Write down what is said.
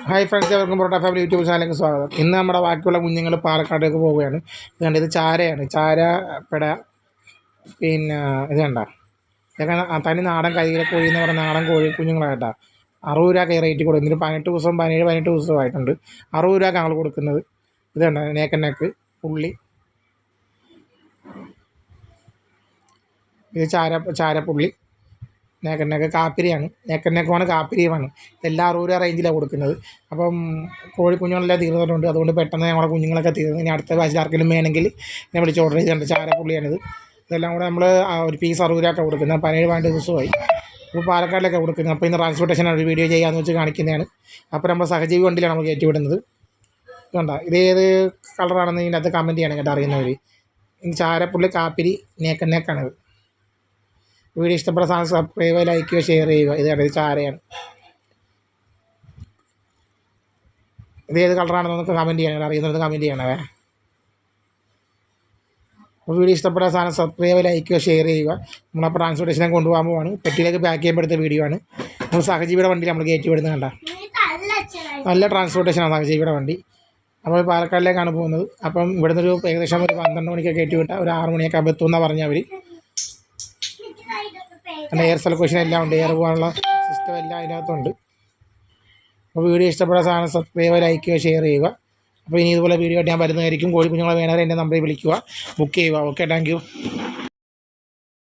Hi friends, എവർക്കും porotta family YouTube ചാനലിലേക്ക് സ്വാഗതം. ഇന്ന് നമ്മുടെ ബാക്കിയുള്ള കുഞ്ഞുങ്ങൾ പാലക്കാട്ടേക്ക് പോവുകയാണ്. ഇതുകൊണ്ട് ഇത് ചാരയാണ്, ചാര പെട. പിന്നെ ഇത് കണ്ട, ഇതൊക്കെ തനി നാടൻ കരിയിലെ കോഴി എന്ന് പറഞ്ഞ നാടൻ കോഴി കുഞ്ഞുങ്ങളായിട്ടാ. 60 രൂപ റേറ്റ് കൊടുക്കും. ഇതിന് 18 ദിവസമായിട്ടുണ്ട്. 60 രൂപ ഞങ്ങൾ കൊടുക്കുന്നത്. ഇത് കണ്ട, നേക്ക് പുള്ളി. ഇത് ചാരപ്പുള്ളി. നേക്കനൊക്കെ കാപ്പിരിയാണ്, നേക്കനൊക്കെയാണ് കാപ്പിരിയുമാണ്. ഇതെല്ലാം 60 രൂപ റേഞ്ചിലാണ് കൊടുക്കുന്നത്. അപ്പം കോഴിക്കുഞ്ഞുങ്ങളെല്ലാം തീർന്നിട്ടുണ്ട്. അതുകൊണ്ട് പെട്ടെന്ന് ഞങ്ങളുടെ കുഞ്ഞുങ്ങളൊക്കെ തീർന്നു. ഇനി അടുത്ത ബാച്ചിൽ ആർക്കെങ്കിലും വേണമെങ്കിൽ എന്നെ വിളിച്ച് ഓർഡർ ചെയ്തിട്ടുണ്ട്. ചാരപ്പുള്ളിയാണിത്. ഇതെല്ലാം കൂടെ നമ്മൾ ഒരു പീസ് 60 രൂപ കൊടുക്കുന്നത്. 17 ദിവസമായി. ഇപ്പോൾ പാലക്കാടിലൊക്കെ കൊടുക്കുന്നത്. അപ്പോൾ ഇന്ന് ട്രാൻസ്പോർട്ടേഷനാണ് ഒരു വീഡിയോ ചെയ്യാമെന്ന് വെച്ച് കാണിക്കുന്നതാണ്. അപ്പോൾ നമ്മൾ സഹജീവി വണ്ടിയിലാണ് നമ്മൾ കയറ്റി വിടുന്നത്. ഇതുകൊണ്ടാ, ഇതേത് കളറാണെന്ന് ഇതിനകത്ത് കമൻറ്റ് ചെയ്യണം കേട്ടോ, അറിയുന്നവർ. ഇനി ചാരപ്പുള്ളി കാപ്പിരി നേക്കാണിത്. വീഡിയോ ഇഷ്ടപ്പെട്ട സാധനം സബ്സ്ക്രൈബ്, ലൈക്ക് ചെയ്യുക, ഷെയർ ചെയ്യുക. ഇത് കണ്ടത് ചാരയാണ്. ഇത് ഏത് കളറാണെന്നൊക്കെ കമൻറ്റ് ചെയ്യണം, അറിയുന്നത് കമൻറ്റ് ചെയ്യണവേ. അപ്പോൾ വീഡിയോ ഇഷ്ടപ്പെട്ട സാധനം സബ്സ്ക്രൈബ്, ലൈക്ക് ചെയ്യുക, ഷെയർ ചെയ്യുക. നമ്മളപ്പോൾ ട്രാൻസ്പോർട്ടേഷനെ കൊണ്ടുപോകാൻ പോവാണ്. പെട്ടിയിലേക്ക് പാക്ക് ചെയ്യുമ്പോഴത്തെ വീഡിയോ ആണ്. നമ്മൾ സഹജീവിയുടെ വണ്ടിയിൽ നമ്മൾ കയറ്റി വിടുന്നത് കണ്ട. നല്ല ട്രാൻസ്പോർട്ടേഷനാണ് സഹജീവിയുടെ വണ്ടി. അപ്പോൾ പാലക്കാടിലേക്കാണ് പോകുന്നത്. അപ്പം ഇവിടുന്ന് ഏകദേശം ഒരു 12 മണിക്കൊക്കെ കയറ്റി വിട്ടാൽ ഒരു 6 മണിയൊക്കെ ആകുമ്പോൾ എത്തുമെന്നാണ് പറഞ്ഞാൽ അവർ. പിന്നെ എയർ സർക്കുലേഷൻ എല്ലാം ഉണ്ട്, എയർ പോകാനുള്ള സിസ്റ്റം എല്ലാം അതിനകത്തുണ്ട്. അപ്പോൾ വീഡിയോ ഇഷ്ടപ്പെട്ട സാധനം സബ്സ്ക്രൈബ്, ലൈക്ക് ചെയ്യുക, ഷെയർ ചെയ്യുക. അപ്പോൾ ഇനി ഇതുപോലെ വീഡിയോ ആയിട്ട് ഞാൻ വരുന്നതായിരിക്കും. കോഴിക്കുഞ്ഞുങ്ങളെ വേണവരെ എൻ്റെ നമ്പറിൽ വിളിക്കുക, ബുക്ക് ചെയ്യുക. Okay, thank you.